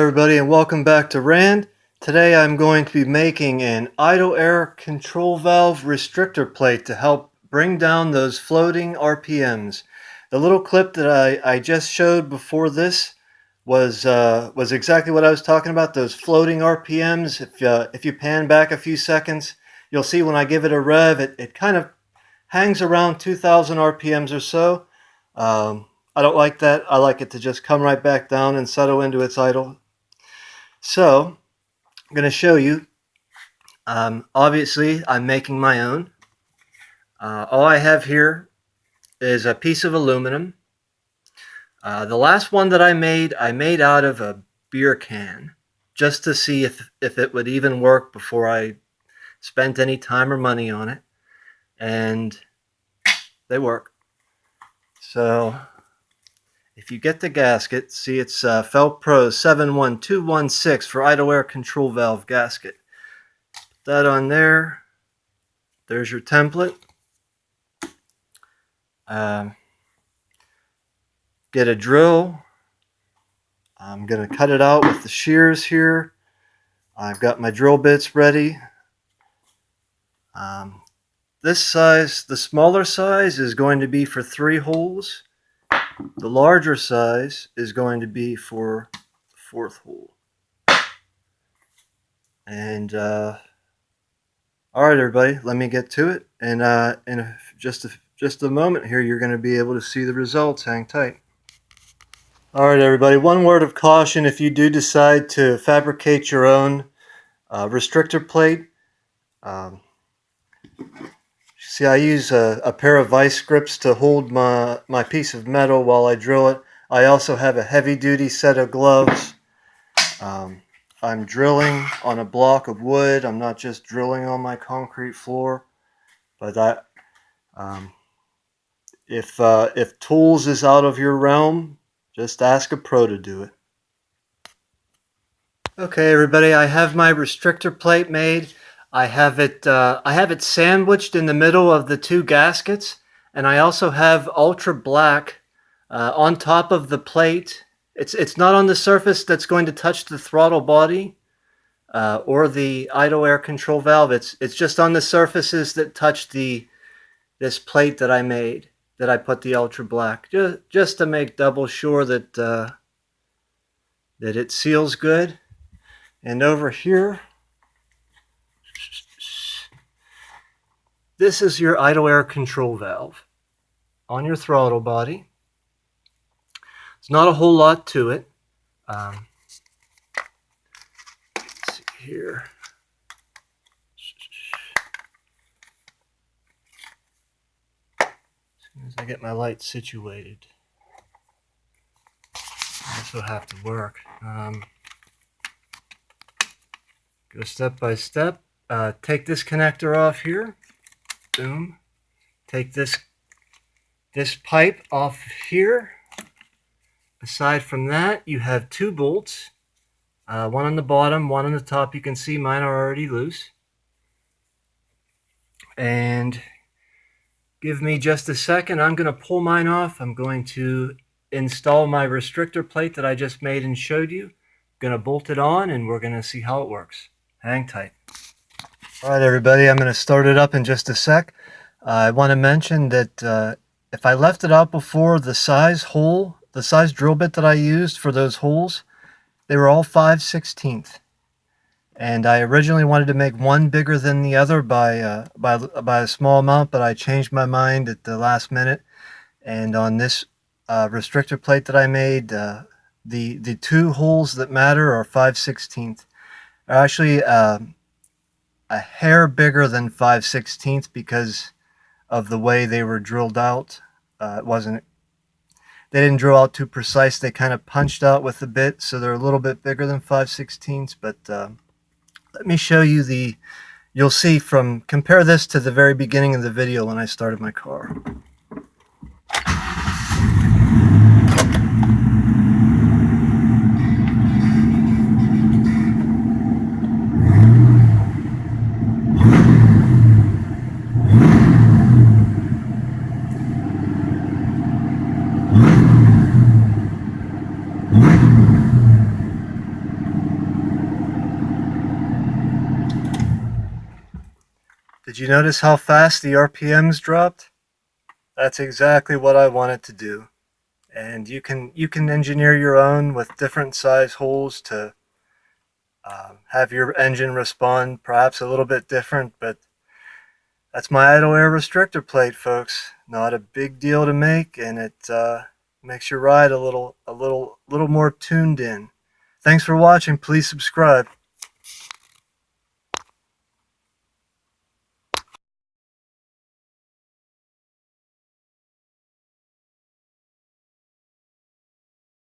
everybody, and welcome back to Rand. Today I'm going to be making an idle air control valve restrictor plate to help bring down those floating RPMs. The little clip that I just showed before this was exactly what I was talking about, those floating RPMs. If you pan back a few seconds, you'll see when I give it a rev, it kind of hangs around 2,000 RPMs or so. I don't like that. I like it to just come right back down and settle into its idle. So I'm going to show you. Obviously, I'm making my own. All I have here is a piece of aluminum. The last one that I made out of a beer can, just to see if it would even work before I spent any time or money on it. And they work. So if you get the gasket, see it's Felt Pro 71216 for idle air control valve gasket. Put that on there. There's your template. Get a drill. I'm going to cut it out with the shears here. I've got my drill bits ready. This size, the smaller size, is going to be for 3 holes. The larger size is going to be for the 4th hole. And all right, everybody, let me get to it. And in just a moment here, you're going to be able to see the results. Hang tight. All right, everybody. One word of caution: if you do decide to fabricate your own restrictor plate. See, I use a pair of vice grips to hold my piece of metal while I drill it. I also have a heavy-duty set of gloves. I'm drilling on a block of wood. I'm not just drilling on my concrete floor. But if tools is out of your realm, just ask a pro to do it. Okay, everybody, I have my restrictor plate made. I have it sandwiched in the middle of the 2 gaskets, and I also have ultra black on top of the plate. It's not on the surface that's going to touch the throttle body or the idle air control valve. It's just on the surfaces that touch this plate that I made, that I put the ultra black, just to make double sure that that it seals good. And over here, this is your idle air control valve on your throttle body. It's not a whole lot to it. Let's see here. As soon as I get my light situated, this will have to work. Go step by step. Take this connector off here. Boom. Take this pipe off here. Aside from that, you have 2 bolts. One on the bottom, one on the top. You can see mine are already loose. And give me just a second. I'm going to pull mine off. I'm going to install my restrictor plate that I just made and showed you. I'm going to bolt it on, and we're going to see how it works. Hang tight. All right, everybody, I'm going to start it up in just a sec. I want to mention that if I left it out before, the size drill bit that I used for those holes, they were all 5/16. And I originally wanted to make one bigger than the other by a small amount, but I changed my mind at the last minute. And on this restrictor plate that I made, the 2 holes that matter are 5/16. They're actually a hair bigger than 5/16 because of the way they were drilled out. They didn't drill out too precise. They kind of punched out with the bit, so they're a little bit bigger than 5/16. But let me show you you'll see compare this to the very beginning of the video when I started my car. Did you notice how fast the RPMs dropped? That's exactly what I wanted to do. And you can engineer your own with different size holes to have your engine respond perhaps a little bit different, but that's my idle air restrictor plate, folks. Not a big deal to make, and it makes your ride a little more tuned in. Thanks for watching. Please subscribe.